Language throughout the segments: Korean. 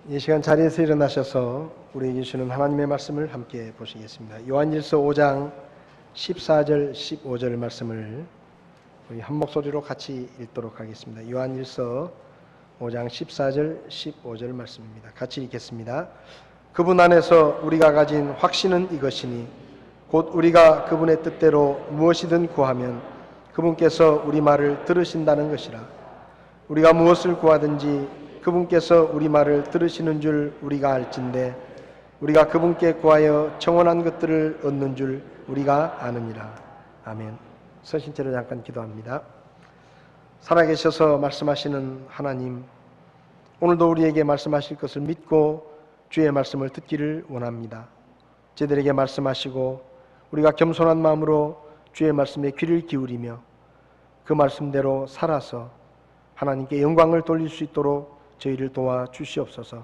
이 시간 자리에서 일어나셔서 우리에게 주시는 하나님의 말씀을 함께 보시겠습니다. 요한일서 5장 14절 15절 말씀을 우리 한 목소리로 같이 읽도록 하겠습니다. 요한일서 5장 14절 15절 말씀입니다. 같이 읽겠습니다. 그분 안에서 우리가 가진 확신은 이것이니 곧 우리가 그분의 뜻대로 무엇이든 구하면 그분께서 우리 말을 들으신다는 것이라. 우리가 무엇을 구하든지 그분께서 우리 말을 들으시는 줄 우리가 알진대 우리가 그분께 구하여 청원한 것들을 얻는 줄 우리가 아느니라. 아멘. 서신체로 잠깐 기도합니다. 살아계셔서 말씀하시는 하나님, 오늘도 우리에게 말씀하실 것을 믿고 주의 말씀을 듣기를 원합니다. 저희들에게 말씀하시고 우리가 겸손한 마음으로 주의 말씀에 귀를 기울이며 그 말씀대로 살아서 하나님께 영광을 돌릴 수 있도록 저희를 도와주시옵소서.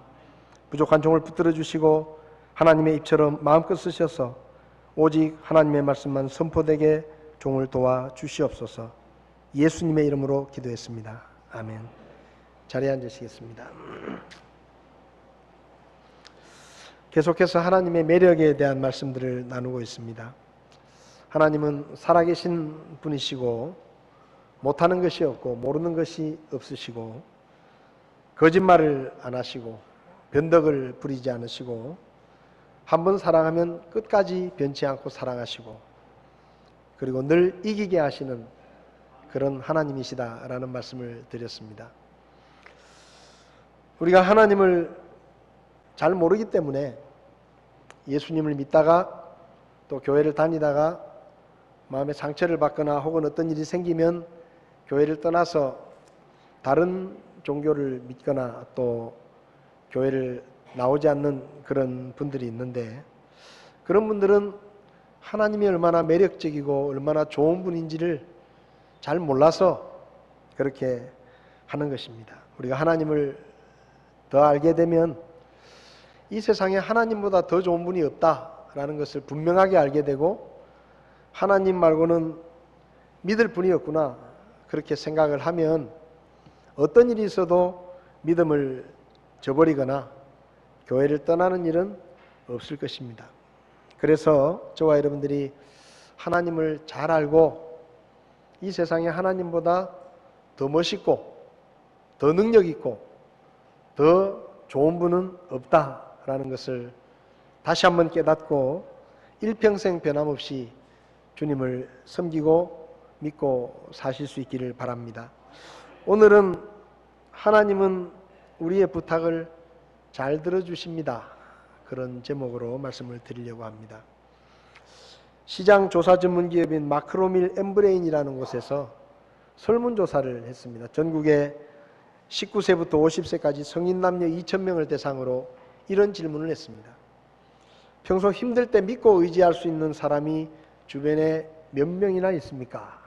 부족한 종을 붙들어 주시고 하나님의 입처럼 마음껏 쓰셔서 오직 하나님의 말씀만 선포되게 종을 도와주시옵소서. 예수님의 이름으로 기도했습니다. 아멘. 자리에 앉으시겠습니다. 계속해서 하나님의 매력에 대한 말씀들을 나누고 있습니다. 하나님은 살아계신 분이시고 못하는 것이 없고 모르는 것이 없으시고 거짓말을 안 하시고 변덕을 부리지 않으시고 한번 사랑하면 끝까지 변치 않고 사랑하시고 그리고 늘 이기게 하시는 그런 하나님이시다라는 말씀을 드렸습니다. 우리가 하나님을 잘 모르기 때문에 예수님을 믿다가 또 교회를 다니다가 마음에 상처를 받거나 혹은 어떤 일이 생기면 교회를 떠나서 다른 종교를 믿거나 또 교회를 나오지 않는 그런 분들이 있는데, 그런 분들은 하나님이 얼마나 매력적이고 얼마나 좋은 분인지를 잘 몰라서 그렇게 하는 것입니다. 우리가 하나님을 더 알게 되면 이 세상에 하나님보다 더 좋은 분이 없다라는 것을 분명하게 알게 되고, 하나님 말고는 믿을 분이 없구나 그렇게 생각을 하면 어떤 일이 있어도 믿음을 저버리거나 교회를 떠나는 일은 없을 것입니다. 그래서 저와 여러분들이 하나님을 잘 알고 이 세상에 하나님보다 더 멋있고 더 능력 있고 더 좋은 분은 없다라는 것을 다시 한번 깨닫고 일평생 변함없이 주님을 섬기고 믿고 사실 수 있기를 바랍니다. 오늘은 하나님은 우리의 부탁을 잘 들어주십니다. 그런 제목으로 말씀을 드리려고 합니다. 시장 조사 전문 기업인 마크로밀 엠브레인이라는 곳에서 설문조사를 했습니다. 전국에 19세부터 50세까지 성인 남녀 2,000명을 대상으로 이런 질문을 했습니다. 평소 힘들 때 믿고 의지할 수 있는 사람이 주변에 몇 명이나 있습니까?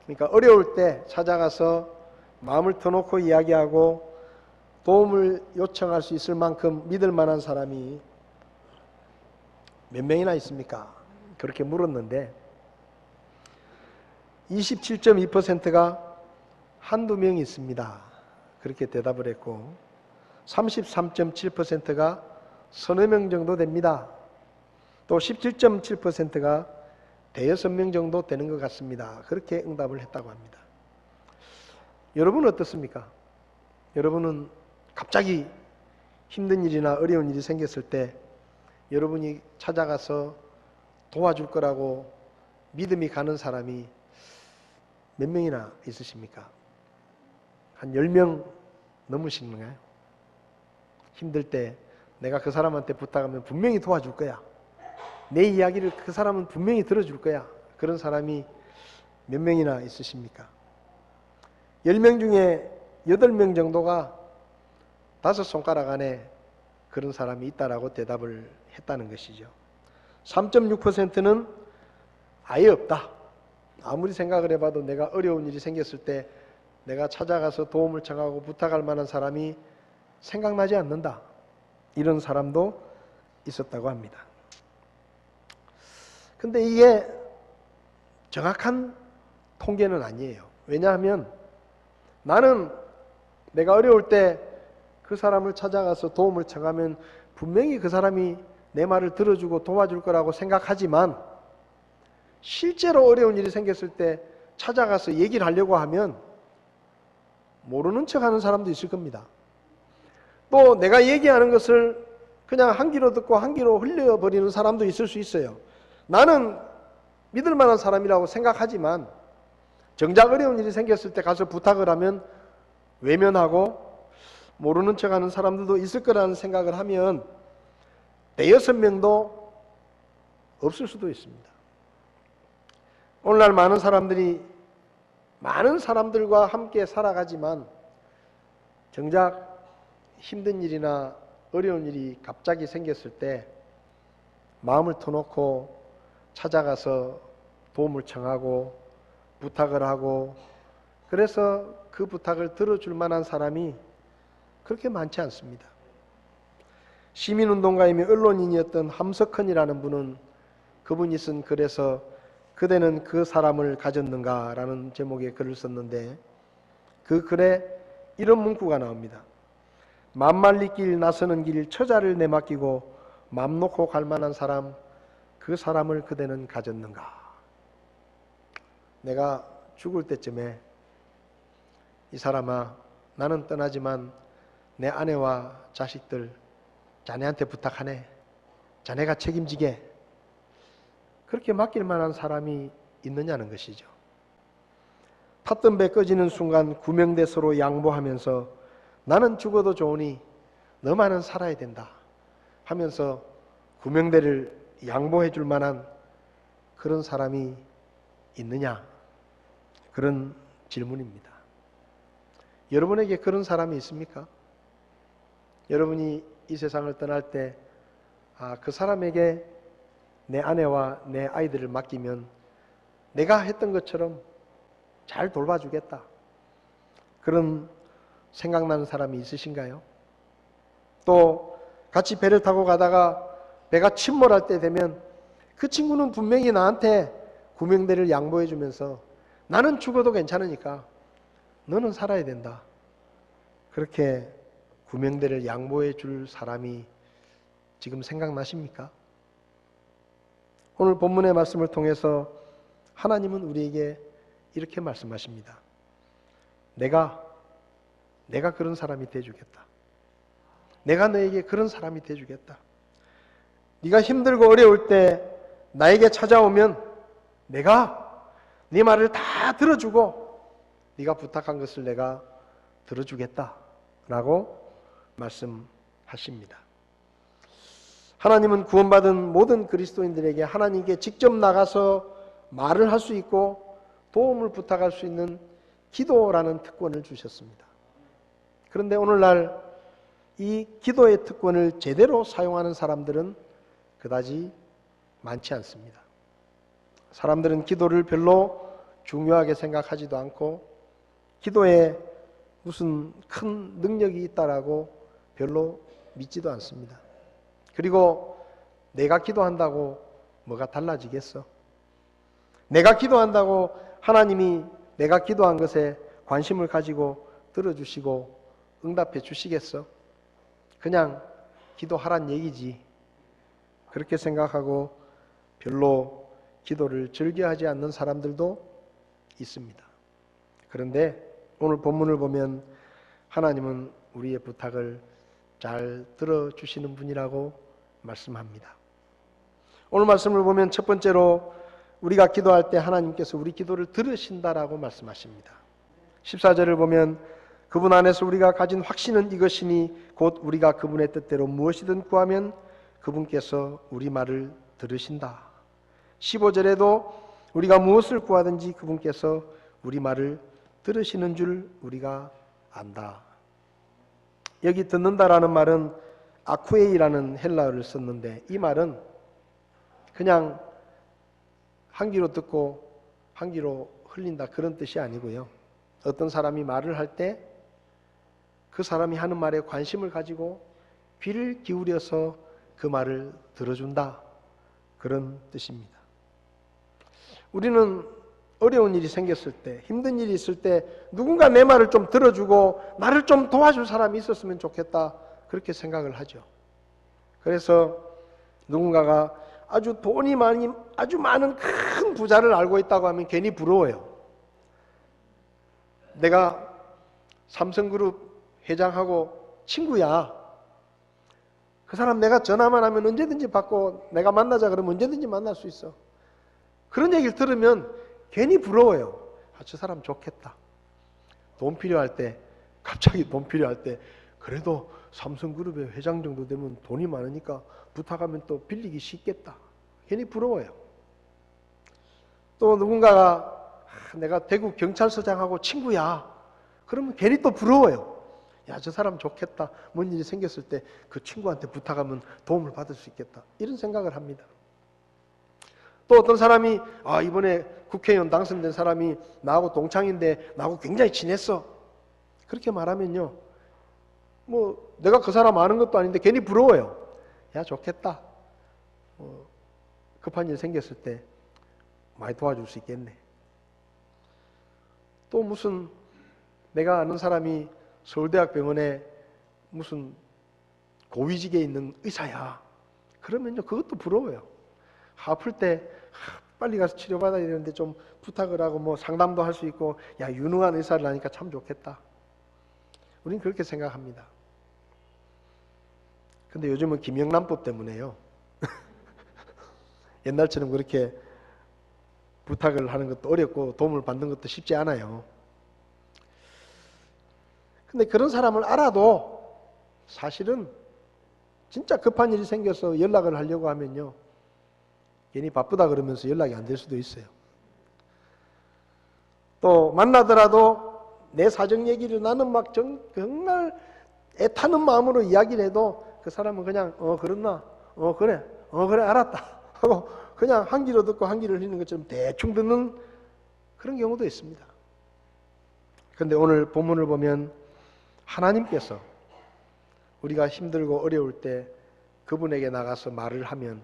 그러니까 어려울 때 찾아가서 마음을 터놓고 이야기하고 도움을 요청할 수 있을 만큼 믿을 만한 사람이 몇 명이나 있습니까? 그렇게 물었는데 27.2%가 한두 명이 있습니다. 그렇게 대답을 했고 33.7%가 서너 명 정도 됩니다. 또 17.7%가 대여섯 명 정도 되는 것 같습니다. 그렇게 응답을 했다고 합니다. 여러분은 어떻습니까? 여러분은 갑자기 힘든 일이나 어려운 일이 생겼을 때 여러분이 찾아가서 도와줄 거라고 믿음이 가는 사람이 몇 명이나 있으십니까? 한 10명 넘으시는가요? 힘들 때 내가 그 사람한테 부탁하면 분명히 도와줄 거야. 내 이야기를 그 사람은 분명히 들어줄 거야. 그런 사람이 몇 명이나 있으십니까? 10명 중에 8명 정도가 5손가락 안에 그런 사람이 있다라고 대답을 했다는 것이죠. 3.6%는 아예 없다. 아무리 생각을 해봐도 내가 어려운 일이 생겼을 때 내가 찾아가서 도움을 청하고 부탁할 만한 사람이 생각나지 않는다. 이런 사람도 있었다고 합니다. 근데 이게 정확한 통계는 아니에요. 왜냐하면 나는 내가 어려울 때 그 사람을 찾아가서 도움을 청하면 분명히 그 사람이 내 말을 들어주고 도와줄 거라고 생각하지만 실제로 어려운 일이 생겼을 때 찾아가서 얘기를 하려고 하면 모르는 척하는 사람도 있을 겁니다. 또 내가 얘기하는 것을 그냥 한 귀로 듣고 한 귀로 흘려버리는 사람도 있을 수 있어요. 나는 믿을 만한 사람이라고 생각하지만 정작 어려운 일이 생겼을 때 가서 부탁을 하면 외면하고 모르는 척하는 사람들도 있을 거라는 생각을 하면 대여섯 명도 없을 수도 있습니다. 오늘날 많은 사람들이 많은 사람들과 함께 살아가지만 정작 힘든 일이나 어려운 일이 갑자기 생겼을 때 마음을 터놓고 찾아가서 도움을 청하고 부탁을 하고 그래서 그 부탁을 들어줄 만한 사람이 그렇게 많지 않습니다. 시민운동가이며 언론인이었던 함석헌이라는 분은 그분이 쓴 글에서 그대는 그 사람을 가졌는가 라는 제목의 글을 썼는데 그 글에 이런 문구가 나옵니다. 만말리 길 나서는 길 처자를 내맡기고 맘 놓고 갈 만한 사람 그 사람을 그대는 가졌는가. 내가 죽을 때쯤에 이 사람아 나는 떠나지만 내 아내와 자식들 자네한테 부탁하네. 자네가 책임지게. 그렇게 맡길 만한 사람이 있느냐는 것이죠. 탔던 배 꺼지는 순간 구명대 서로 양보하면서 나는 죽어도 좋으니 너만은 살아야 된다 하면서 구명대를 양보해 줄 만한 그런 사람이 있느냐? 그런 질문입니다. 여러분에게 그런 사람이 있습니까? 여러분이 이 세상을 떠날 때 그 사람에게 내 아내와 내 아이들을 맡기면 내가 했던 것처럼 잘 돌봐주겠다. 그런 생각나는 사람이 있으신가요? 또 같이 배를 타고 가다가 배가 침몰할 때 되면 그 친구는 분명히 나한테 구명대를 양보해 주면서 나는 죽어도 괜찮으니까 너는 살아야 된다. 그렇게 구명대를 양보해 줄 사람이 지금 생각나십니까? 오늘 본문의 말씀을 통해서 하나님은 우리에게 이렇게 말씀하십니다. 내가 그런 사람이 돼주겠다. 내가 너에게 그런 사람이 돼주겠다. 네가 힘들고 어려울 때 나에게 찾아오면 내가 네 말을 다 들어주고 네가 부탁한 것을 내가 들어주겠다 라고 말씀하십니다. 하나님은 구원받은 모든 그리스도인들에게 하나님께 직접 나가서 말을 할 수 있고 도움을 부탁할 수 있는 기도라는 특권을 주셨습니다. 그런데 오늘날 이 기도의 특권을 제대로 사용하는 사람들은 그다지 많지 않습니다. 사람들은 기도를 별로 중요하게 생각하지도 않고 기도에 무슨 큰 능력이 있다라고 별로 믿지도 않습니다. 그리고 내가 기도한다고 뭐가 달라지겠어? 내가 기도한다고 하나님이 내가 기도한 것에 관심을 가지고 들어주시고 응답해 주시겠어? 그냥 기도하란 얘기지. 그렇게 생각하고 별로 기도를 즐겨하지 않는 사람들도 있습니다. 그런데 오늘 본문을 보면 하나님은 우리의 부탁을 잘 들어주시는 분이라고 말씀합니다. 오늘 말씀을 보면 첫 번째로 우리가 기도할 때 하나님께서 우리 기도를 들으신다라고 말씀하십니다. 14절을 보면 그분 안에서 우리가 가진 확신은 이것이니 곧 우리가 그분의 뜻대로 무엇이든 구하면 그분께서 우리 말을 들으신다. 15절에도 우리가 무엇을 구하든지 그분께서 우리 말을 들으시는 줄 우리가 안다. 여기 듣는다라는 말은 아쿠에이라는 헬라어를 썼는데 이 말은 그냥 한 귀로 듣고 한 귀로 흘린다 그런 뜻이 아니고요. 어떤 사람이 말을 할 때 그 사람이 하는 말에 관심을 가지고 귀를 기울여서 그 말을 들어준다 그런 뜻입니다. 우리는 어려운 일이 생겼을 때, 힘든 일이 있을 때 누군가 내 말을 좀 들어주고 나를 좀 도와줄 사람이 있었으면 좋겠다, 그렇게 생각을 하죠. 그래서 누군가가 아주 돈이 많이, 아주 많은 큰 부자를 알고 있다고 하면 괜히 부러워요. 내가 삼성그룹 회장하고 친구야. 그 사람 내가 전화만 하면 언제든지 받고 내가 만나자 그러면 언제든지 만날 수 있어. 그런 얘기를 들으면 괜히 부러워요. 아, 저 사람 좋겠다. 돈 필요할 때, 갑자기 돈 필요할 때, 그래도 삼성그룹의 회장 정도 되면 돈이 많으니까 부탁하면 또 빌리기 쉽겠다. 괜히 부러워요. 또 누군가가 내가 대구 경찰서장하고 친구야. 그러면 괜히 또 부러워요. 야, 저 사람 좋겠다. 뭔 일이 생겼을 때 그 친구한테 부탁하면 도움을 받을 수 있겠다. 이런 생각을 합니다. 또 어떤 사람이 이번에 국회의원 당선된 사람이 나하고 동창인데 나하고 굉장히 친했어. 그렇게 말하면요, 뭐 내가 그 사람 아는 것도 아닌데 괜히 부러워요. 야, 좋겠다. 급한 일 생겼을 때 많이 도와줄 수 있겠네. 또 무슨 내가 아는 사람이 서울대학병원에 무슨 고위직에 있는 의사야. 그러면요, 그것도 부러워요. 아플 때 빨리 가서 치료받아야 되는데 좀 부탁을 하고 뭐 상담도 할 수 있고, 야, 유능한 의사를 하니까 참 좋겠다. 우린 그렇게 생각합니다. 근데 요즘은 김영란법 때문에요. 옛날처럼 그렇게 부탁을 하는 것도 어렵고 도움을 받는 것도 쉽지 않아요. 근데 그런 사람을 알아도 사실은 진짜 급한 일이 생겨서 연락을 하려고 하면요, 괜히 바쁘다 그러면서 연락이 안 될 수도 있어요. 또 만나더라도 내 사정 얘기를 나는 막 정말 애타는 마음으로 이야기를 해도 그 사람은 그냥 그렇나? 그래 알았다 하고 그냥 한 귀로 듣고 한 귀를 흘리는 것처럼 대충 듣는 그런 경우도 있습니다. 그런데 오늘 본문을 보면 하나님께서 우리가 힘들고 어려울 때 그분에게 나가서 말을 하면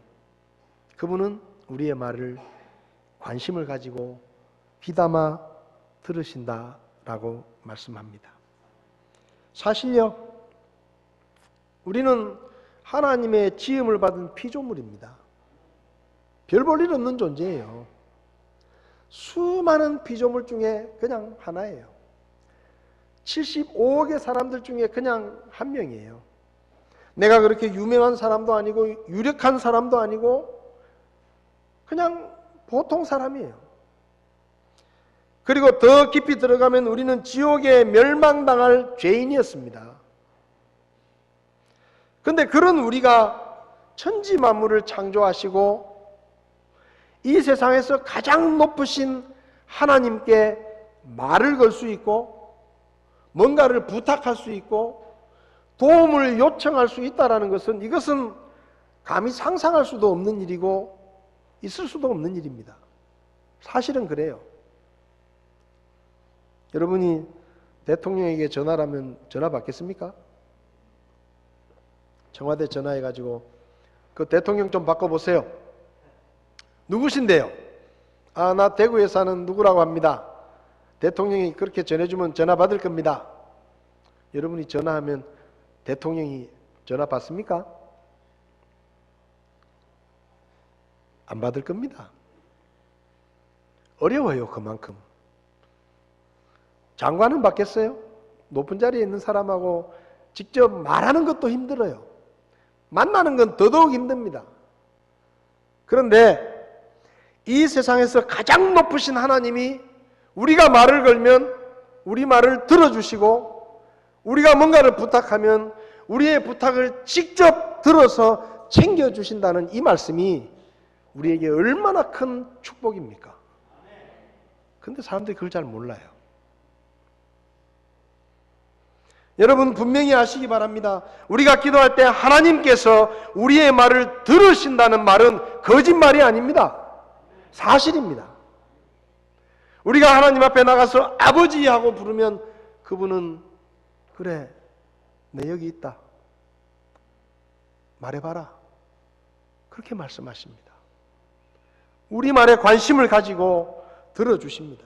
그분은 우리의 말을 관심을 가지고 귀담아 들으신다라고 말씀합니다. 사실요, 우리는 하나님의 지음을 받은 피조물입니다. 별 볼 일 없는 존재예요. 수많은 피조물 중에 그냥 하나예요. 75억의 사람들 중에 그냥 한 명이에요. 내가 그렇게 유명한 사람도 아니고 유력한 사람도 아니고 그냥 보통 사람이에요. 그리고 더 깊이 들어가면 우리는 지옥에 멸망당할 죄인이었습니다. 그런데 그런 우리가 천지 만물을 창조하시고 이 세상에서 가장 높으신 하나님께 말을 걸 수 있고 뭔가를 부탁할 수 있고 도움을 요청할 수 있다는 것은, 이것은 감히 상상할 수도 없는 일이고 있을 수도 없는 일입니다. 사실은 그래요. 여러분이 대통령에게 전화를 하면 전화 받겠습니까? 청와대 전화해가지고 그 대통령 좀 바꿔보세요. 누구신데요? 나 대구에 사는 누구라고 합니다. 대통령이 그렇게 전해주면 전화 받을 겁니다. 여러분이 전화하면 대통령이 전화 받습니까? 안 받을 겁니다. 어려워요, 그만큼. 장관은 받겠어요? 높은 자리에 있는 사람하고 직접 말하는 것도 힘들어요. 만나는 건 더더욱 힘듭니다. 그런데 이 세상에서 가장 높으신 하나님이 우리가 말을 걸면 우리 말을 들어주시고 우리가 뭔가를 부탁하면 우리의 부탁을 직접 들어서 챙겨주신다는 이 말씀이 우리에게 얼마나 큰 축복입니까? 그런데 사람들이 그걸 잘 몰라요. 여러분 분명히 아시기 바랍니다. 우리가 기도할 때 하나님께서 우리의 말을 들으신다는 말은 거짓말이 아닙니다. 사실입니다. 우리가 하나님 앞에 나가서 아버지 하고 부르면 그분은 그래, 내 여기 있다, 말해봐라, 그렇게 말씀하십니다. 우리 말에 관심을 가지고 들어주십니다.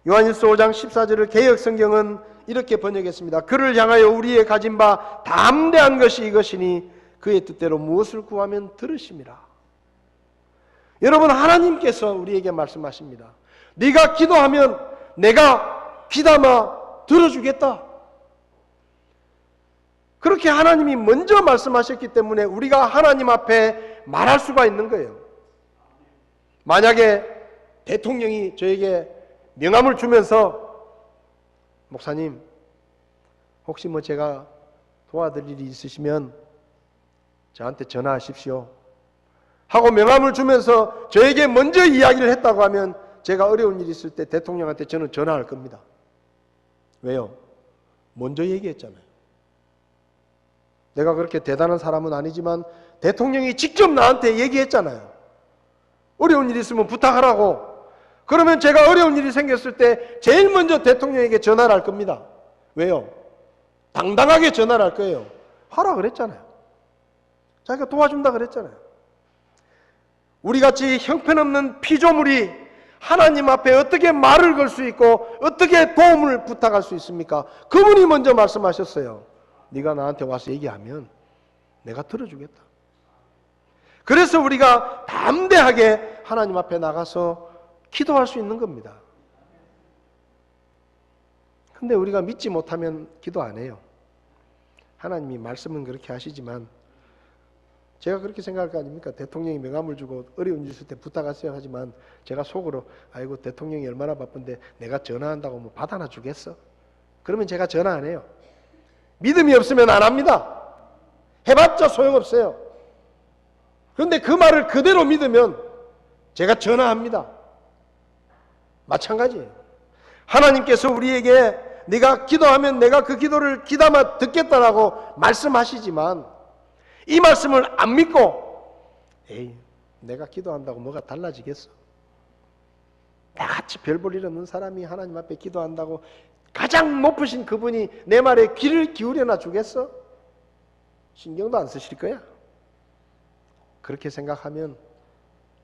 요한일서 5장 14절을 개역성경은 이렇게 번역했습니다. 그를 향하여 우리의 가진 바 담대한 것이 이것이니 그의 뜻대로 무엇을 구하면 들으심이라. 여러분, 하나님께서 우리에게 말씀하십니다. 네가 기도하면 내가 귀담아 들어주겠다. 그렇게 하나님이 먼저 말씀하셨기 때문에 우리가 하나님 앞에 말할 수가 있는 거예요. 만약에 대통령이 저에게 명함을 주면서 목사님, 혹시 제가 도와드릴 일이 있으시면 저한테 전화하십시오 하고 명함을 주면서 저에게 먼저 이야기를 했다고 하면 제가 어려운 일이 있을 때 대통령한테 저는 전화할 겁니다. 왜요? 먼저 얘기했잖아요. 내가 그렇게 대단한 사람은 아니지만 대통령이 직접 나한테 얘기했잖아요. 어려운 일이 있으면 부탁하라고. 그러면 제가 어려운 일이 생겼을 때 제일 먼저 대통령에게 전화를 할 겁니다. 왜요? 당당하게 전화를 할 거예요. 하라 그랬잖아요. 자기가 도와준다 그랬잖아요. 우리같이 형편없는 피조물이 하나님 앞에 어떻게 말을 걸 수 있고 어떻게 도움을 부탁할 수 있습니까? 그분이 먼저 말씀하셨어요. 네가 나한테 와서 얘기하면 내가 들어주겠다. 그래서 우리가 담대하게 하나님 앞에 나가서 기도할 수 있는 겁니다. 근데 우리가 믿지 못하면 기도 안 해요. 하나님이 말씀은 그렇게 하시지만 제가 그렇게 생각할 거 아닙니까? 대통령이 명함을 주고 어려운 일 있을 때 부탁하세요 하지만 제가 속으로 아이고 대통령이 얼마나 바쁜데 내가 전화한다고 받아나 주겠어? 그러면 제가 전화 안 해요. 믿음이 없으면 안 합니다. 해봤자 소용없어요. 그런데 그 말을 그대로 믿으면 제가 전화합니다. 마찬가지예요. 하나님께서 우리에게 네가 기도하면 내가 그 기도를 귀담아 듣겠다라고 말씀하시지만 이 말씀을 안 믿고 에이 내가 기도한다고 뭐가 달라지겠어? 나같이 별 볼 일 없는 사람이 하나님 앞에 기도한다고 가장 높으신 그분이 내 말에 귀를 기울여나 주겠어? 신경도 안 쓰실 거야. 그렇게 생각하면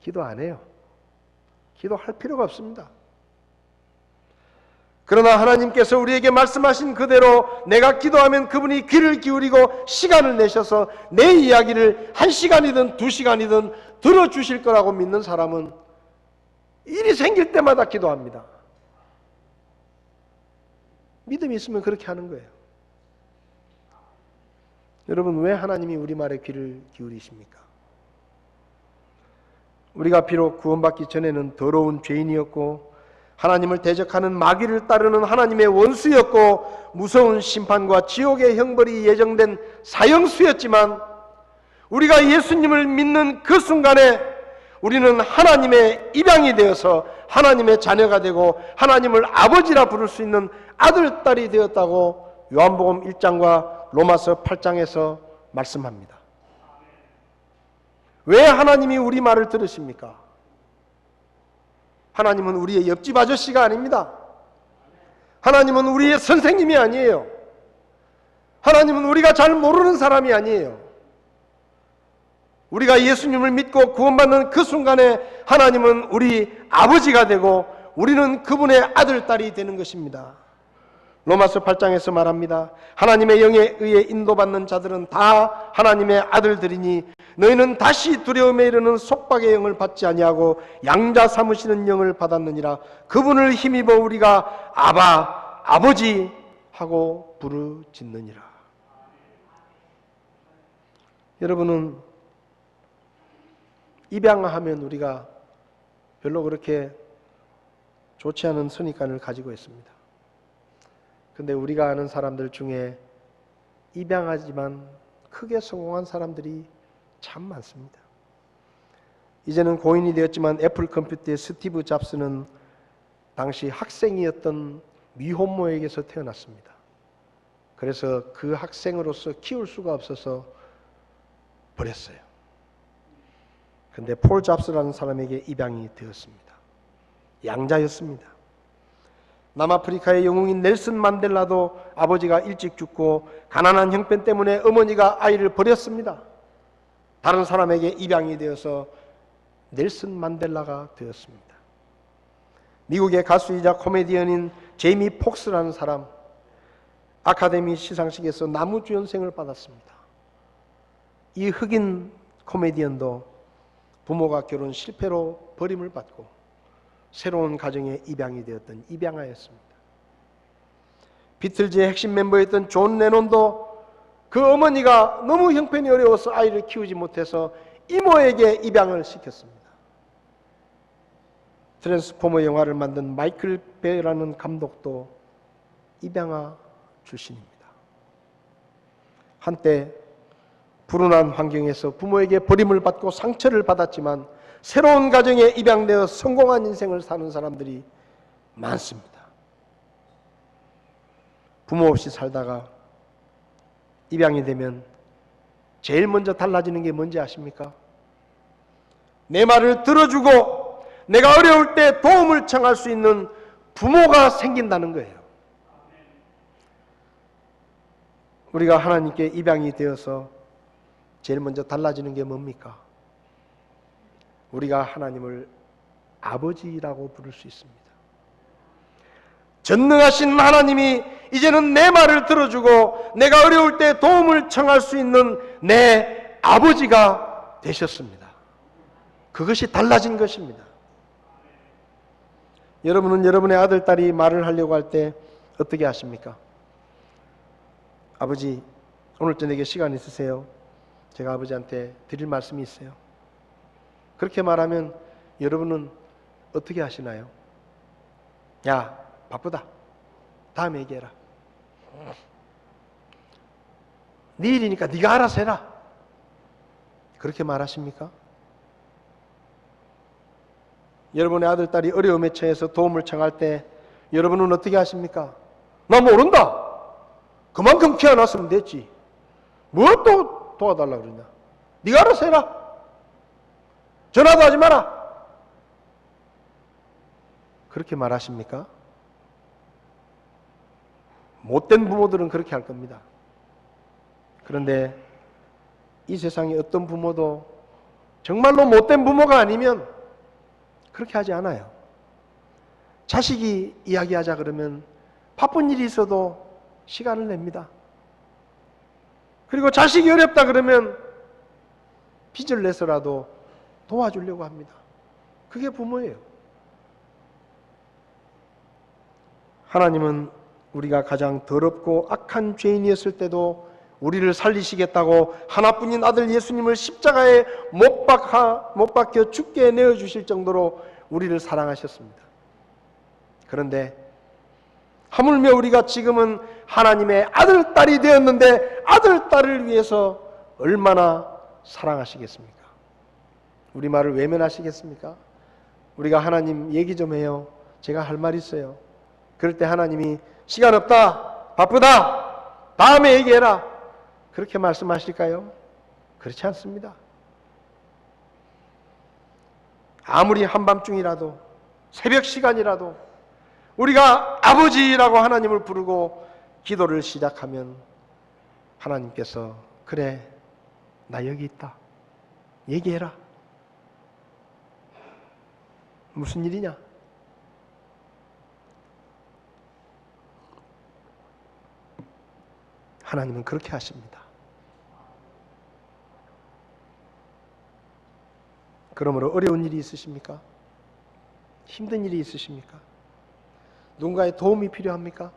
기도 안 해요. 기도할 필요가 없습니다. 그러나 하나님께서 우리에게 말씀하신 그대로 내가 기도하면 그분이 귀를 기울이고 시간을 내셔서 내 이야기를 1시간이든 2시간이든 들어주실 거라고 믿는 사람은 일이 생길 때마다 기도합니다. 믿음이 있으면 그렇게 하는 거예요. 여러분, 왜 하나님이 우리 말에 귀를 기울이십니까? 우리가 비록 구원받기 전에는 더러운 죄인이었고 하나님을 대적하는 마귀를 따르는 하나님의 원수였고 무서운 심판과 지옥의 형벌이 예정된 사형수였지만 우리가 예수님을 믿는 그 순간에 우리는 하나님의 입양이 되어서 하나님의 자녀가 되고 하나님을 아버지라 부를 수 있는 아들, 딸이 되었다고 요한복음 1장과 로마서 8장에서 말씀합니다. 왜 하나님이 우리 말을 들으십니까? 하나님은 우리의 옆집 아저씨가 아닙니다. 하나님은 우리의 선생님이 아니에요. 하나님은 우리가 잘 모르는 사람이 아니에요. 우리가 예수님을 믿고 구원받는 그 순간에 하나님은 우리 아버지가 되고 우리는 그분의 아들, 딸이 되는 것입니다. 로마서 8장에서 말합니다. 하나님의 영에 의해 인도받는 자들은 다 하나님의 아들들이니 너희는 다시 두려움에 이르는 속박의 영을 받지 아니하고 양자 삼으시는 영을 받았느니라. 그분을 힘입어 우리가 아바, 아버지 하고 부르짖느니라. 여러분은 입양하면 우리가 별로 그렇게 좋지 않은 선입관을 가지고 있습니다. 근데 우리가 아는 사람들 중에 입양하지만 크게 성공한 사람들이 참 많습니다. 이제는 고인이 되었지만 애플 컴퓨터의 스티브 잡스는 당시 학생이었던 미혼모에게서 태어났습니다. 그래서 그 학생으로서 키울 수가 없어서 버렸어요. 근데 폴 잡스라는 사람에게 입양이 되었습니다. 양자였습니다. 남아프리카의 영웅인 넬슨 만델라도 아버지가 일찍 죽고 가난한 형편 때문에 어머니가 아이를 버렸습니다. 다른 사람에게 입양이 되어서 넬슨 만델라가 되었습니다. 미국의 가수이자 코미디언인 제이미 폭스라는 사람, 아카데미 시상식에서 나무주연상을 받았습니다. 이 흑인 코미디언도 부모가 결혼 실패로 버림을 받고 새로운 가정에 입양이 되었던 입양아였습니다. 비틀즈의 핵심 멤버였던 존 레논도 그 어머니가 너무 형편이 어려워서 아이를 키우지 못해서 이모에게 입양을 시켰습니다. 트랜스포머 영화를 만든 마이클 베이라는 감독도 입양아 출신입니다. 한때 불운한 환경에서 부모에게 버림을 받고 상처를 받았지만 새로운 가정에 입양되어 성공한 인생을 사는 사람들이 많습니다. 부모 없이 살다가 입양이 되면 제일 먼저 달라지는 게 뭔지 아십니까? 내 말을 들어주고 내가 어려울 때 도움을 청할 수 있는 부모가 생긴다는 거예요. 우리가 하나님께 입양이 되어서 제일 먼저 달라지는 게 뭡니까? 우리가 하나님을 아버지라고 부를 수 있습니다. 전능하신 하나님이 이제는 내 말을 들어주고 내가 어려울 때 도움을 청할 수 있는 내 아버지가 되셨습니다. 그것이 달라진 것입니다. 여러분은 여러분의 아들, 딸이 말을 하려고 할 때 어떻게 하십니까? 아버지, 오늘 저녁에 시간 있으세요? 제가 아버지한테 드릴 말씀이 있어요. 그렇게 말하면 여러분은 어떻게 하시나요? 야, 바쁘다. 다음에 얘기해라. 네 일이니까 네가 알아서 해라. 그렇게 말하십니까? 여러분의 아들, 딸이 어려움에 처해서 도움을 청할 때 여러분은 어떻게 하십니까? 나 모른다. 그만큼 키워놨으면 됐지. 뭘 또 도와달라고 그러냐? 네가 알아서 해라. 전화도 하지 마라. 그렇게 말하십니까? 못된 부모들은 그렇게 할 겁니다. 그런데 이 세상에 어떤 부모도 정말로 못된 부모가 아니면 그렇게 하지 않아요. 자식이 이야기하자 그러면 바쁜 일이 있어도 시간을 냅니다. 그리고 자식이 어렵다 그러면 빚을 내서라도 도와주려고 합니다. 그게 부모예요. 하나님은 우리가 가장 더럽고 악한 죄인이었을 때도 우리를 살리시겠다고 하나뿐인 아들 예수님을 십자가에 못 박혀 죽게 내어주실 정도로 우리를 사랑하셨습니다. 그런데 하물며 우리가 지금은 하나님의 아들, 딸이 되었는데 아들, 딸을 위해서 얼마나 사랑하시겠습니까? 우리 말을 외면하시겠습니까? 우리가 하나님 얘기 좀 해요. 제가 할 말 있어요. 그럴 때 하나님이 시간 없다, 바쁘다, 다음에 얘기해라, 그렇게 말씀하실까요? 그렇지 않습니다. 아무리 한밤중이라도 새벽 시간이라도 우리가 아버지라고 하나님을 부르고 기도를 시작하면 하나님께서 그래, 나 여기 있다, 얘기해라. 무슨 일이냐? 하나님은 그렇게 하십니다. 그러므로 어려운 일이 있으십니까? 힘든 일이 있으십니까? 누군가의 도움이 필요합니까?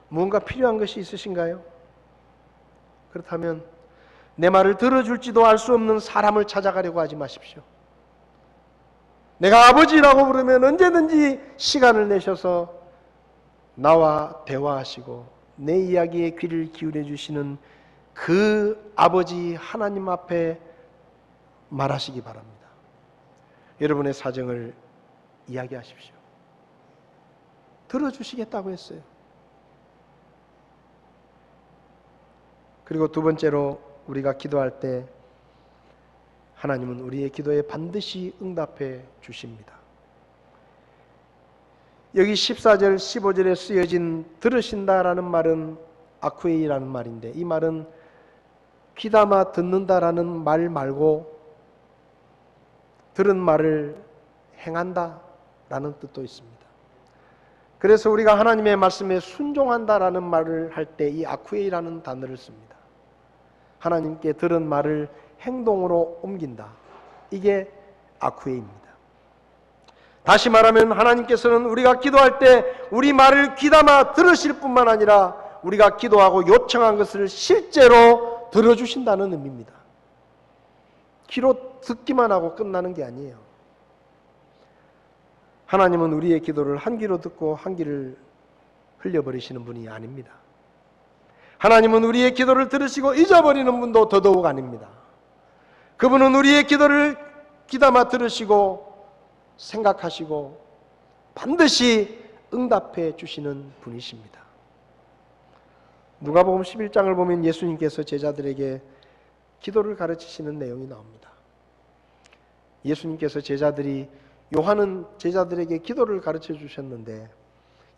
무언가 필요한 것이 있으신가요? 그렇다면 내 말을 들어줄지도 알 수 없는 사람을 찾아가려고 하지 마십시오. 내가 아버지라고 부르면 언제든지 시간을 내셔서 나와 대화하시고 내 이야기에 귀를 기울여 주시는 그 아버지 하나님 앞에 말하시기 바랍니다. 여러분의 사정을 이야기하십시오. 들어주시겠다고 했어요. 그리고 두 번째로 우리가 기도할 때 하나님은 우리의 기도에 반드시 응답해 주십니다. 여기 14절 15절에 쓰여진 들으신다라는 말은 아쿠에이라는 말인데, 이 말은 귀담아 듣는다라는 말 말고 들은 말을 행한다라는 뜻도 있습니다. 그래서 우리가 하나님의 말씀에 순종한다라는 말을 할 때 이 아쿠에이라는 단어를 씁니다. 하나님께 들은 말을 행동으로 옮긴다. 이게 아쿠에이입니다. 다시 말하면 하나님께서는 우리가 기도할 때 우리 말을 귀담아 들으실 뿐만 아니라 우리가 기도하고 요청한 것을 실제로 들어주신다는 의미입니다. 귀로 듣기만 하고 끝나는 게 아니에요. 하나님은 우리의 기도를 한 귀로 듣고 한 귀를 흘려버리시는 분이 아닙니다. 하나님은 우리의 기도를 들으시고 잊어버리는 분도 더더욱 아닙니다. 그분은 우리의 기도를 귀담아 들으시고 생각하시고 반드시 응답해 주시는 분이십니다. 누가복음 11장을 보면 예수님께서 제자들에게 기도를 가르치시는 내용이 나옵니다. 예수님께서 요한은 제자들에게 기도를 가르쳐 주셨는데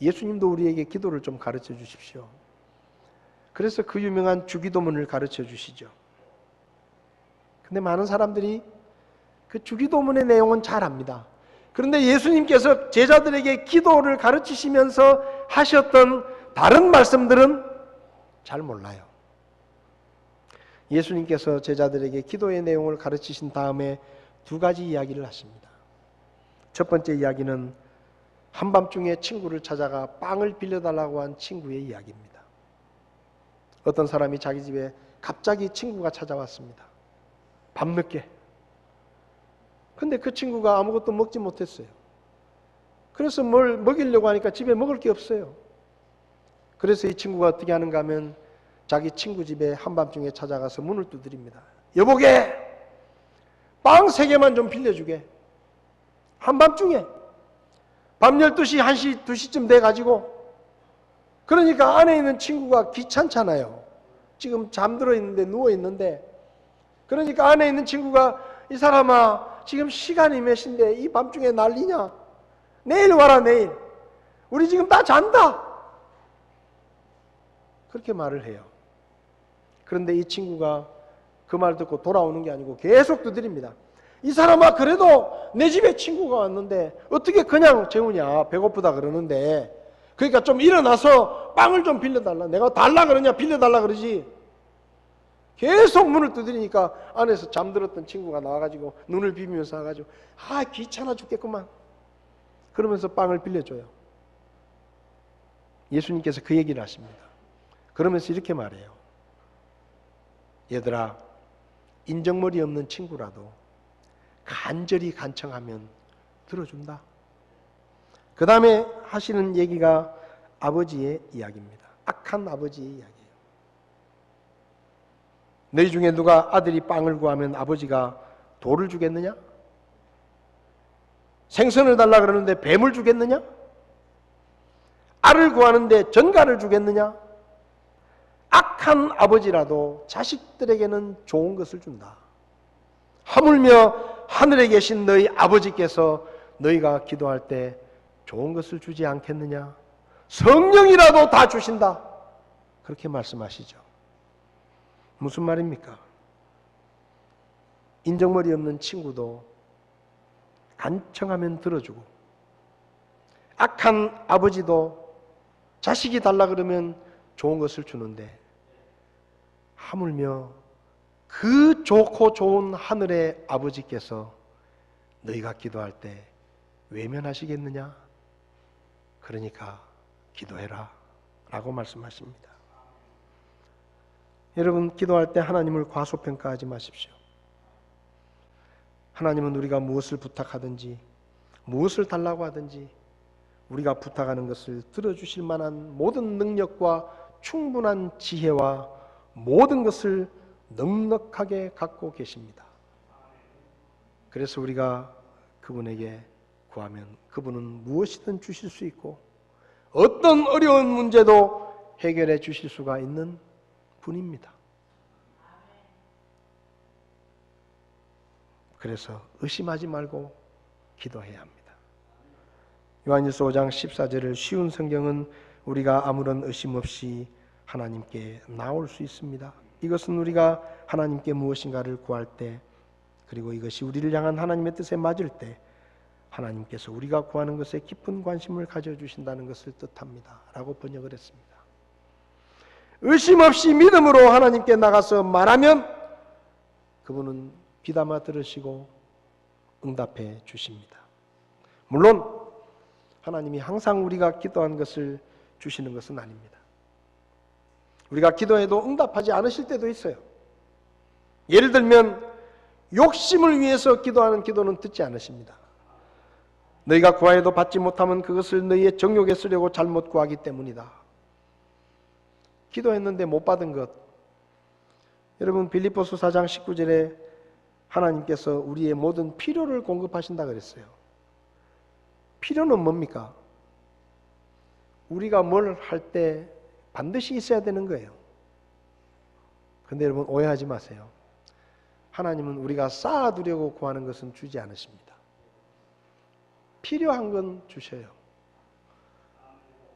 예수님도 우리에게 기도를 좀 가르쳐 주십시오. 그래서 그 유명한 주기도문을 가르쳐 주시죠. 근데 많은 사람들이 그 주기도문의 내용은 잘 압니다. 그런데 예수님께서 제자들에게 기도를 가르치시면서 하셨던 다른 말씀들은 잘 몰라요. 예수님께서 제자들에게 기도의 내용을 가르치신 다음에 두 가지 이야기를 하십니다. 첫 번째 이야기는 한밤중에 친구를 찾아가 빵을 빌려달라고 한 친구의 이야기입니다. 어떤 사람이 자기 집에 갑자기 친구가 찾아왔습니다. 밤늦게. 근데 그 친구가 아무것도 먹지 못했어요. 그래서 뭘 먹이려고 하니까 집에 먹을 게 없어요. 그래서 이 친구가 어떻게 하는가 하면 자기 친구 집에 한밤중에 찾아가서 문을 두드립니다. 여보게, 빵 3개만 좀 빌려주게. 한밤중에 밤 12시, 1시, 2시쯤 돼가지고. 그러니까 안에 있는 친구가 귀찮잖아요. 지금 잠들어 있는데, 누워 있는데. 그러니까 안에 있는 친구가, 이 사람아 지금 시간이 몇 시인데 이 밤중에 난리냐? 내일 와라, 내일. 우리 지금 다 잔다. 그렇게 말을 해요. 그런데 이 친구가 그 말 듣고 돌아오는 게 아니고 계속 두드립니다. 이 사람아, 그래도 내 집에 친구가 왔는데 어떻게 그냥 재우냐? 배고프다 그러는데. 그러니까 좀 일어나서 빵을 좀 빌려달라. 내가 달라 그러냐? 빌려달라 그러지. 계속 문을 두드리니까 안에서 잠들었던 친구가 나와가지고 눈을 비비면서 와가지고 귀찮아 죽겠구만. 그러면서 빵을 빌려줘요. 예수님께서 그 얘기를 하십니다. 그러면서 이렇게 말해요. 얘들아, 인정머리 없는 친구라도 간절히 간청하면 들어준다. 그 다음에 하시는 얘기가 아버지의 이야기입니다. 악한 아버지의 이야기예요. 너희 중에 누가 아들이 빵을 구하면 아버지가 돌을 주겠느냐? 생선을 달라 그러는데 뱀을 주겠느냐? 알을 구하는데 전갈을 주겠느냐? 악한 아버지라도 자식들에게는 좋은 것을 준다. 하물며 하늘에 계신 너희 아버지께서 너희가 기도할 때 좋은 것을 주지 않겠느냐? 성령이라도 다 주신다. 그렇게 말씀하시죠. 무슨 말입니까? 인정머리 없는 친구도 간청하면 들어주고, 악한 아버지도 자식이 달라 그러면 좋은 것을 주는데, 하물며 그 좋고 좋은 하늘의 아버지께서 너희가 기도할 때 외면하시겠느냐? 그러니까 기도해라 라고 말씀하십니다. 여러분, 기도할 때 하나님을 과소평가하지 마십시오. 하나님은 우리가 무엇을 부탁하든지 무엇을 달라고 하든지 우리가 부탁하는 것을 들어주실 만한 모든 능력과 충분한 지혜와 모든 것을 넉넉하게 갖고 계십니다. 그래서 우리가 그분에게 구하면 그분은 무엇이든 주실 수 있고 어떤 어려운 문제도 해결해 주실 수가 있는 분입니다. 그래서 의심하지 말고 기도해야 합니다. 요한일서 5장 14절을 쉬운 성경은 우리가 아무런 의심 없이 하나님께 나올 수 있습니다. 이것은 우리가 하나님께 무엇인가를 구할 때, 그리고 이것이 우리를 향한 하나님의 뜻에 맞을 때 하나님께서 우리가 구하는 것에 깊은 관심을 가져주신다는 것을 뜻합니다 라고 번역을 했습니다. 의심 없이 믿음으로 하나님께 나가서 말하면 그분은 귀담아 들으시고 응답해 주십니다. 물론 하나님이 항상 우리가 기도한 것을 주시는 것은 아닙니다. 우리가 기도해도 응답하지 않으실 때도 있어요. 예를 들면 욕심을 위해서 기도하는 기도는 듣지 않으십니다. 너희가 구하여도 받지 못하면 그것을 너희의 정욕에 쓰려고 잘못 구하기 때문이다. 기도했는데 못 받은 것. 여러분 빌립보서 4장 19절에 하나님께서 우리의 모든 필요를 공급하신다 그랬어요. 필요는 뭡니까? 우리가 뭘 할 때 반드시 있어야 되는 거예요. 그런데 여러분 오해하지 마세요. 하나님은 우리가 쌓아두려고 구하는 것은 주지 않으십니다. 필요한 건 주셔요.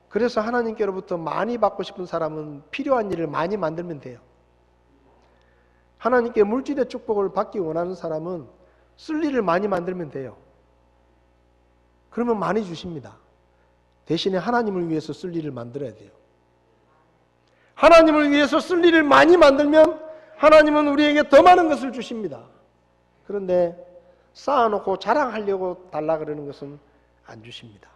그래서 하나님께로부터 많이 받고 싶은 사람은 필요한 일을 많이 만들면 돼요. 하나님께 물질의 축복을 받기 원하는 사람은 쓸 일을 많이 만들면 돼요. 그러면 많이 주십니다. 대신에 하나님을 위해서 쓸 일을 만들어야 돼요. 하나님을 위해서 쓸 일을 많이 만들면 하나님은 우리에게 더 많은 것을 주십니다. 그런데 쌓아놓고 자랑하려고 달라 그러는 것은 안 주십니다.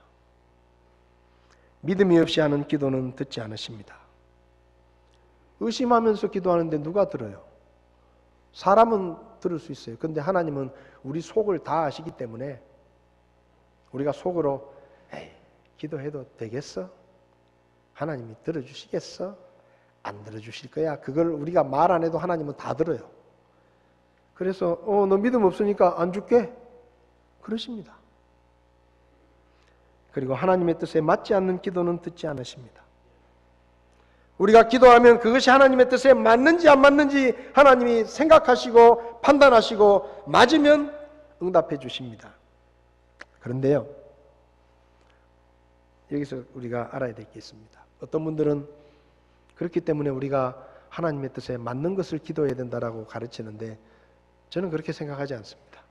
믿음이 없이 하는 기도는 듣지 않으십니다. 의심하면서 기도하는데 누가 들어요? 사람은 들을 수 있어요. 그런데 하나님은 우리 속을 다 아시기 때문에 우리가 속으로 에이, 기도해도 되겠어? 하나님이 들어주시겠어? 안 들어주실 거야. 그걸 우리가 말 안 해도 하나님은 다 들어요. 그래서 너 믿음 없으니까 안 줄게. 그러십니다. 그리고 하나님의 뜻에 맞지 않는 기도는 듣지 않으십니다. 우리가 기도하면 그것이 하나님의 뜻에 맞는지 안 맞는지 하나님이 생각하시고 판단하시고 맞으면 응답해 주십니다. 그런데요, 여기서 우리가 알아야 될 게 있습니다. 어떤 분들은 그렇기 때문에 우리가 하나님의 뜻에 맞는 것을 기도해야 된다라고 가르치는데 저는 그렇게 생각하지 않습니다.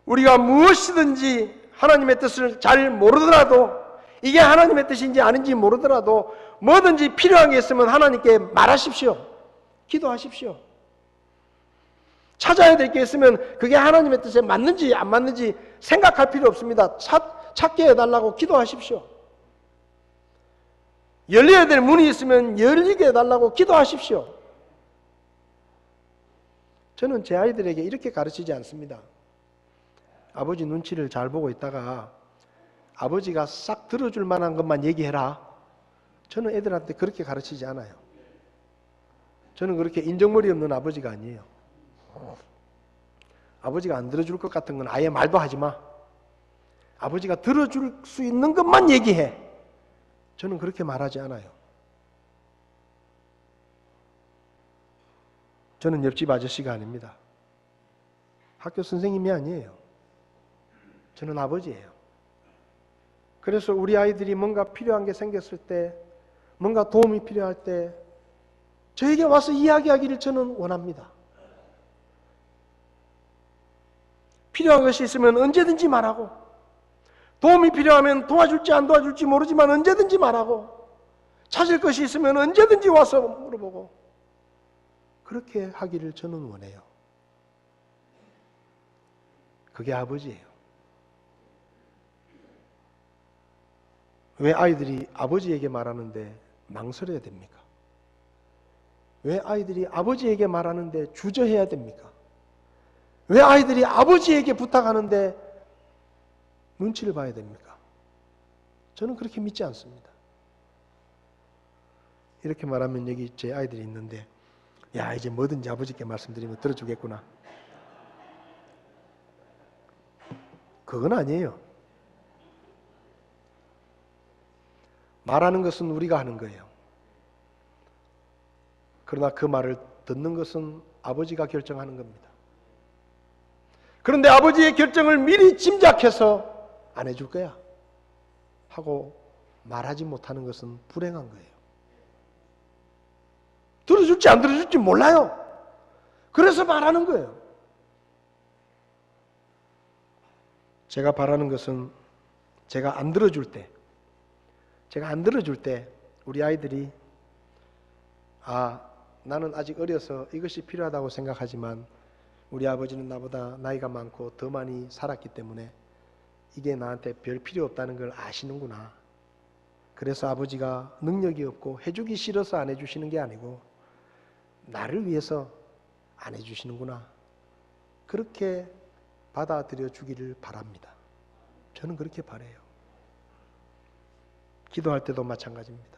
우리가 무엇이든지 하나님의 뜻을 잘 모르더라도 이게 하나님의 뜻인지 아닌지 모르더라도 뭐든지 필요한 게 있으면 하나님께 말하십시오. 기도하십시오. 찾아야 될 게 있으면 그게 하나님의 뜻에 맞는지 안 맞는지 생각할 필요 없습니다. 찾게 해달라고 기도하십시오. 열려야 될 문이 있으면 열리게 해달라고 기도하십시오. 저는 제 아이들에게 이렇게 가르치지 않습니다. 아버지 눈치를 잘 보고 있다가 아버지가 싹 들어줄 만한 것만 얘기해라. 저는 애들한테 그렇게 가르치지 않아요. 저는 그렇게 인정머리 없는 아버지가 아니에요. 아버지가 안 들어줄 것 같은 건 아예 말도 하지 마. 아버지가 들어줄 수 있는 것만 얘기해. 저는 그렇게 말하지 않아요. 저는 옆집 아저씨가 아닙니다. 학교 선생님이 아니에요. 저는 아버지예요. 그래서 우리 아이들이 뭔가 필요한 게 생겼을 때, 뭔가 도움이 필요할 때 저에게 와서 이야기하기를 저는 원합니다. 필요한 것이 있으면 언제든지 말하고, 도움이 필요하면 도와줄지 안 도와줄지 모르지만 언제든지 말하고, 찾을 것이 있으면 언제든지 와서 물어보고, 그렇게 하기를 저는 원해요. 그게 아버지예요. 왜 아이들이 아버지에게 말하는데 망설여야 됩니까? 왜 아이들이 아버지에게 말하는데 주저해야 됩니까? 왜 아이들이 아버지에게 부탁하는데 눈치를 봐야 됩니까? 저는 그렇게 믿지 않습니다. 이렇게 말하면 여기 제 아이들이 있는데, 야, 이제 뭐든지 아버지께 말씀드리면 들어주겠구나. 그건 아니에요. 말하는 것은 우리가 하는 거예요. 그러나 그 말을 듣는 것은 아버지가 결정하는 겁니다. 그런데 아버지의 결정을 미리 짐작해서 안 해줄 거야 하고 말하지 못하는 것은 불행한 거예요. 들어줄지 안 들어줄지 몰라요. 그래서 말하는 거예요. 제가 바라는 것은 제가 안 들어줄 때 우리 아이들이 나는 아직 어려서 이것이 필요하다고 생각하지만 우리 아버지는 나보다 나이가 많고 더 많이 살았기 때문에 이게 나한테 별 필요 없다는 걸 아시는구나. 그래서 아버지가 능력이 없고 해주기 싫어서 안 해주시는 게 아니고 나를 위해서 안 해주시는구나. 그렇게 받아들여 주기를 바랍니다. 저는 그렇게 바라요. 기도할 때도 마찬가지입니다.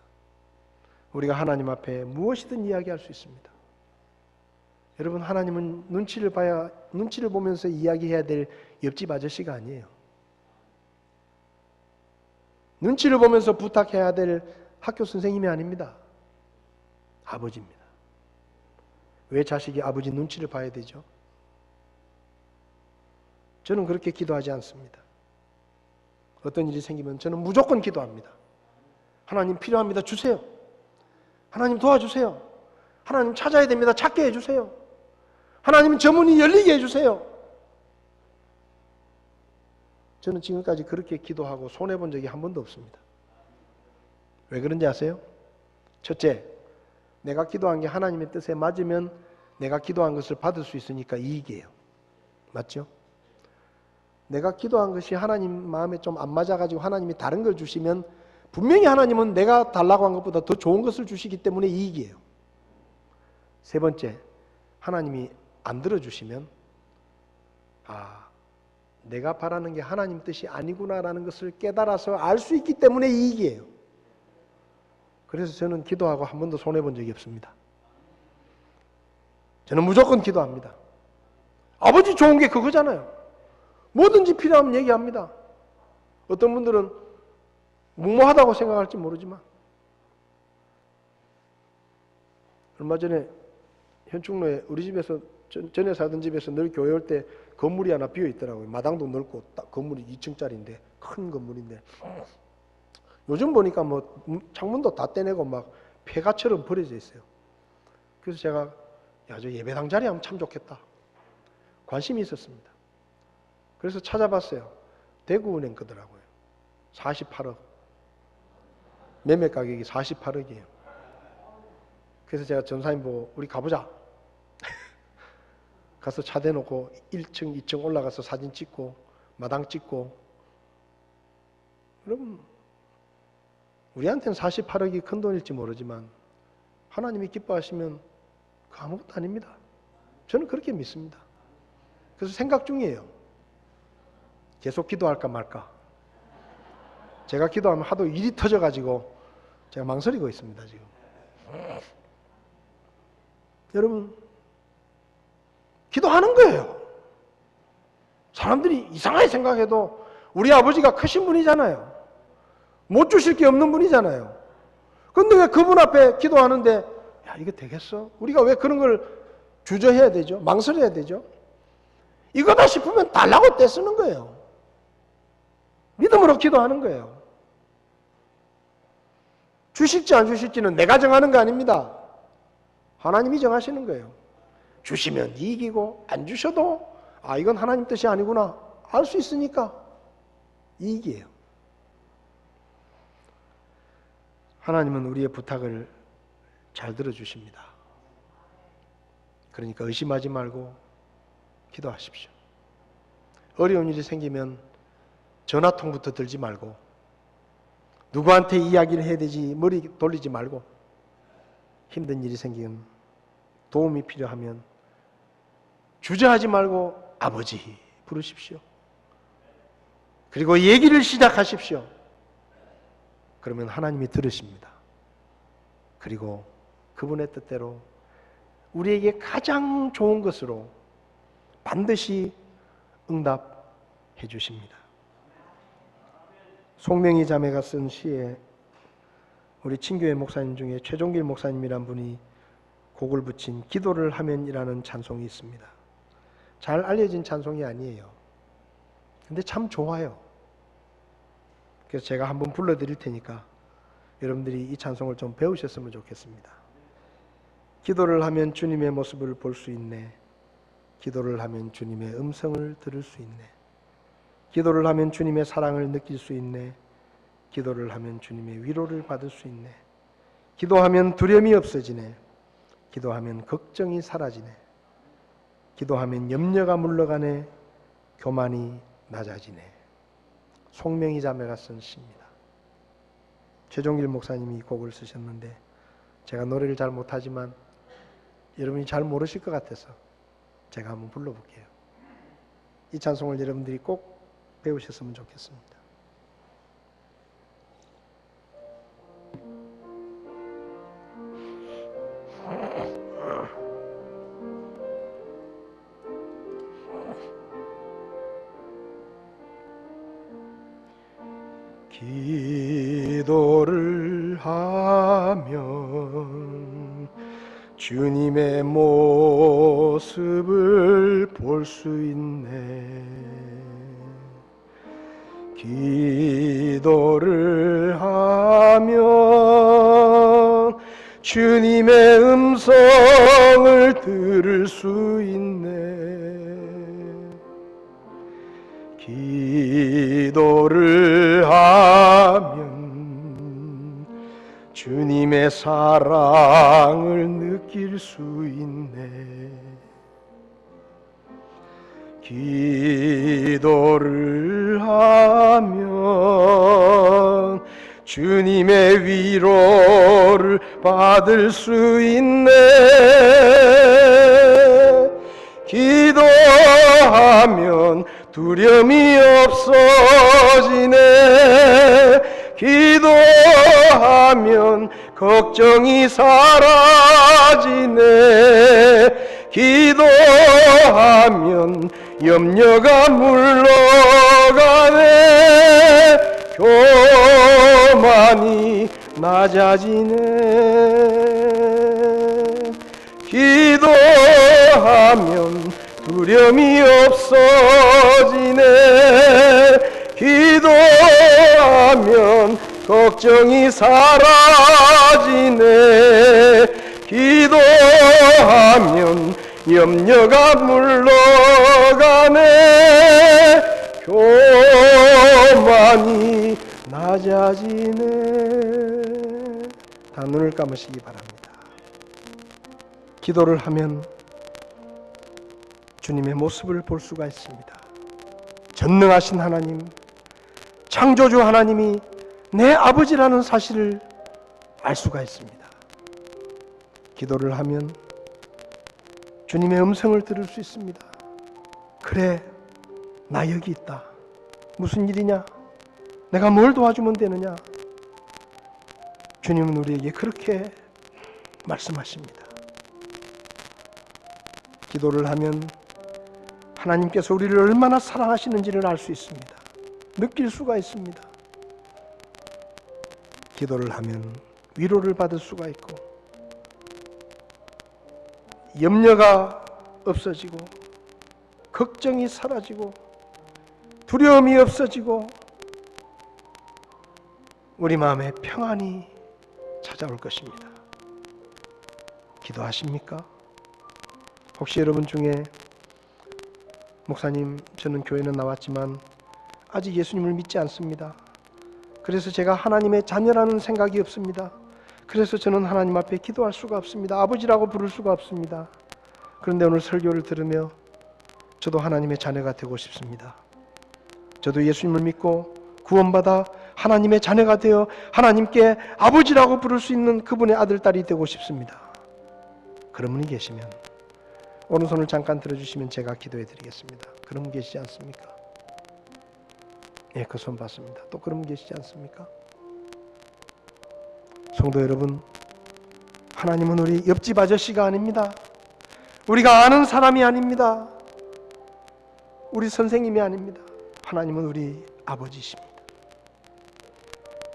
우리가 하나님 앞에 무엇이든 이야기할 수 있습니다. 여러분, 하나님은 눈치를 보면서 이야기해야 될 옆집 아저씨가 아니에요. 눈치를 보면서 부탁해야 될 학교 선생님이 아닙니다. 아버지입니다. 왜 자식이 아버지 눈치를 봐야 되죠? 저는 그렇게 기도하지 않습니다. 어떤 일이 생기면 저는 무조건 기도합니다. 하나님 필요합니다. 주세요. 하나님 도와주세요. 하나님 찾아야 됩니다. 찾게 해주세요. 하나님 저 문이 열리게 해주세요. 저는 지금까지 그렇게 기도하고 손해본 적이 한 번도 없습니다. 왜 그런지 아세요? 첫째, 내가 기도한 게 하나님의 뜻에 맞으면 내가 기도한 것을 받을 수 있으니까 이익이에요. 맞죠? 내가 기도한 것이 하나님 마음에 좀 안 맞아가지고 하나님이 다른 걸 주시면 분명히 하나님은 내가 달라고 한 것보다 더 좋은 것을 주시기 때문에 이익이에요. 세 번째, 하나님이 안 들어주시면 내가 바라는 게 하나님 뜻이 아니구나라는 것을 깨달아서 알 수 있기 때문에 이익이에요. 그래서 저는 기도하고 한 번도 손해본 적이 없습니다. 저는 무조건 기도합니다. 아버지 좋은 게 그거잖아요. 뭐든지 필요하면 얘기합니다. 어떤 분들은 무모하다고 생각할지 모르지만 얼마 전에 현충로에 우리 집에서 전에 살던 집에서 늘 교회 올 때 건물이 하나 비어 있더라고요. 마당도 넓고 딱 건물이 2층짜리인데 큰 건물인데 요즘 보니까 뭐 창문도 다 떼내고 막 폐가처럼 버려져 있어요. 그래서 제가 저 예배당 자리 하면 참 좋겠다. 관심이 있었습니다. 그래서 찾아봤어요. 대구은행 거더라고요. 48억. 매매 가격이 48억이에요. 그래서 제가 전사님 보고 우리 가보자. 가서 차 대놓고 1층, 2층 올라가서 사진 찍고 마당 찍고. 여러분, 우리한테는 48억이 큰 돈일지 모르지만 하나님이 기뻐하시면 그 아무것도 아닙니다. 저는 그렇게 믿습니다. 그래서 생각 중이에요. 계속 기도할까 말까. 제가 기도하면 하도 일이 터져가지고 제가 망설이고 있습니다. 지금. 여러분, 기도하는 거예요. 사람들이 이상하게 생각해도 우리 아버지가 크신 분이잖아요. 못 주실 게 없는 분이잖아요. 그런데 왜 그분 앞에 기도하는데 이게 되겠어? 우리가 왜 그런 걸 주저해야 되죠? 망설여야 되죠? 이거다 싶으면 달라고 떼쓰는 거예요. 믿음으로 기도하는 거예요. 주실지 안 주실지는 내가 정하는 거 아닙니다. 하나님이 정하시는 거예요. 주시면 이익이고 안 주셔도 이건 하나님 뜻이 아니구나 알 수 있으니까 이익이에요. 하나님은 우리의 부탁을 잘 들어주십니다. 그러니까 의심하지 말고 기도하십시오. 어려운 일이 생기면 전화통부터 들지 말고 누구한테 이야기를 해야 되지 머리 돌리지 말고 힘든 일이 생기면 도움이 필요하면 주저하지 말고 아버지 부르십시오. 그리고 얘기를 시작하십시오. 그러면 하나님이 들으십니다. 그리고 그분의 뜻대로 우리에게 가장 좋은 것으로 반드시 응답해 주십니다. 송명희 자매가 쓴 시에 우리 친교회 목사님 중에 최종길 목사님이란 분이 곡을 붙인 기도를 하면이라는 찬송이 있습니다. 잘 알려진 찬송이 아니에요. 근데 참 좋아요. 그래서 제가 한번 불러드릴 테니까 여러분들이 이 찬송을 좀 배우셨으면 좋겠습니다. 기도를 하면 주님의 모습을 볼 수 있네. 기도를 하면 주님의 음성을 들을 수 있네. 기도를 하면 주님의 사랑을 느낄 수 있네. 기도를 하면 주님의 위로를 받을 수 있네. 기도하면 두려움이 없어지네. 기도하면 걱정이 사라지네. 기도하면 염려가 물러가네. 교만이 낮아지네. 송명희 자매가 쓴 시입니다. 최종길 목사님이 이 곡을 쓰셨는데 제가 노래를 잘 못하지만 여러분이 잘 모르실 것 같아서 제가 한번 불러볼게요. 이 찬송을 여러분들이 꼭 배우셨으면 좋겠습니다. 기도를 하면 주님의 모습을 볼 수 있네. 기도를 하면 주님의 음성을 들을 수 있네. 기도를 하면 주님의 사랑을 느낄 수 있네. 기도를 하면 주님의 위로를 받을 수 있네. 기도하면 두려움이 없어지네. 기도하면 걱정이 사라지네. 기도하면 염려가 물러가네. 교만이 낮아지네. 기도하면 두려움이 없어지네. 기도하면 걱정이 사라지네. 기도하면 염려가 물러가네. 교만이 낮아지네. 다 눈을 감으시기 바랍니다. 기도를 하면 주님의 모습을 볼 수가 있습니다. 전능하신 하나님, 창조주 하나님이 내 아버지라는 사실을 알 수가 있습니다. 기도를 하면 주님의 음성을 들을 수 있습니다. 그래, 나 여기 있다. 무슨 일이냐? 내가 뭘 도와주면 되느냐? 주님은 우리에게 그렇게 말씀하십니다. 기도를 하면 하나님께서 우리를 얼마나 사랑하시는지를 알 수 있습니다. 느낄 수가 있습니다. 기도를 하면 위로를 받을 수가 있고 염려가 없어지고 걱정이 사라지고 두려움이 없어지고 우리 마음에 평안이 찾아올 것입니다. 기도하십니까? 혹시 여러분 중에 목사님, 저는 교회는 나왔지만 아직 예수님을 믿지 않습니다. 그래서 제가 하나님의 자녀라는 생각이 없습니다. 그래서 저는 하나님 앞에 기도할 수가 없습니다. 아버지라고 부를 수가 없습니다. 그런데 오늘 설교를 들으며 저도 하나님의 자녀가 되고 싶습니다. 저도 예수님을 믿고 구원받아 하나님의 자녀가 되어 하나님께 아버지라고 부를 수 있는 그분의 아들, 딸이 되고 싶습니다. 그런 분이 계시면 오른손을 잠깐 들어주시면 제가 기도해 드리겠습니다. 그런 분 계시지 않습니까? 예, 그 손 봤습니다. 또 그런 분 계시지 않습니까? 성도 여러분, 하나님은 우리 옆집 아저씨가 아닙니다. 우리가 아는 사람이 아닙니다. 우리 선생님이 아닙니다. 하나님은 우리 아버지십니다.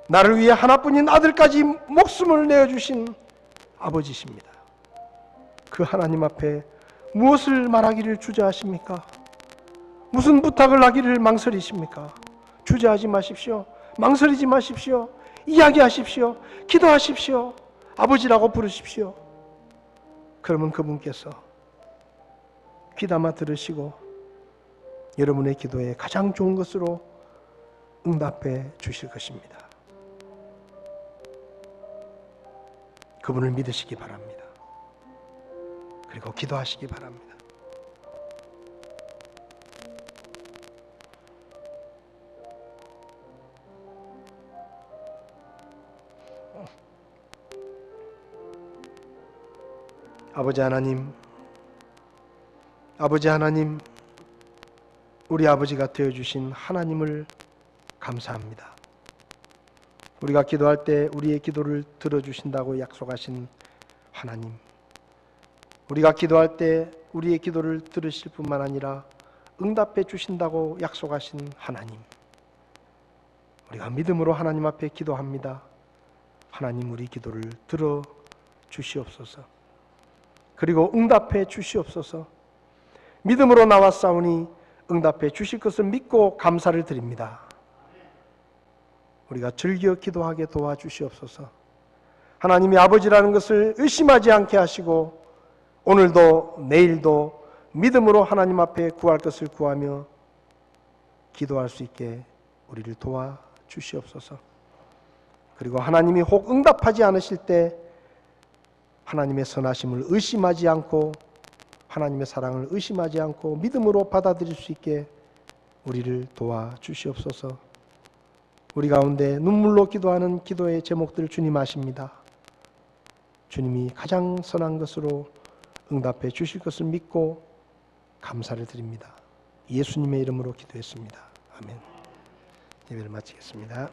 나를 위해 하나뿐인 아들까지 목숨을 내어주신 아버지십니다. 그 하나님 앞에 무엇을 말하기를 주저하십니까? 무슨 부탁을 하기를 망설이십니까? 주저하지 마십시오. 망설이지 마십시오. 이야기하십시오. 기도하십시오. 아버지라고 부르십시오. 그러면 그분께서 귀담아 들으시고 여러분의 기도에 가장 좋은 것으로 응답해 주실 것입니다. 그분을 믿으시기 바랍니다. 그리고 기도하시기 바랍니다. 아버지 하나님, 우리 아버지가 되어주신 하나님을 감사합니다. 우리가 기도할 때 우리의 기도를 들어주신다고 약속하신 하나님, 우리가 기도할 때 우리의 기도를 들으실 뿐만 아니라 응답해 주신다고 약속하신 하나님, 우리가 믿음으로 하나님 앞에 기도합니다. 하나님, 우리 기도를 들어주시옵소서. 그리고 응답해 주시옵소서. 믿음으로 나왔사오니 응답해 주실 것을 믿고 감사를 드립니다. 우리가 즐겨 기도하게 도와주시옵소서. 하나님이 아버지라는 것을 의심하지 않게 하시고 오늘도 내일도 믿음으로 하나님 앞에 구할 것을 구하며 기도할 수 있게 우리를 도와주시옵소서. 그리고 하나님이 혹 응답하지 않으실 때 하나님의 선하심을 의심하지 않고 하나님의 사랑을 의심하지 않고 믿음으로 받아들일 수 있게 우리를 도와주시옵소서. 우리 가운데 눈물로 기도하는 기도의 제목들 주님 아십니다. 주님이 가장 선한 것으로 응답해 주실 것을 믿고 감사를 드립니다. 예수님의 이름으로 기도했습니다. 아멘. 예배를 마치겠습니다.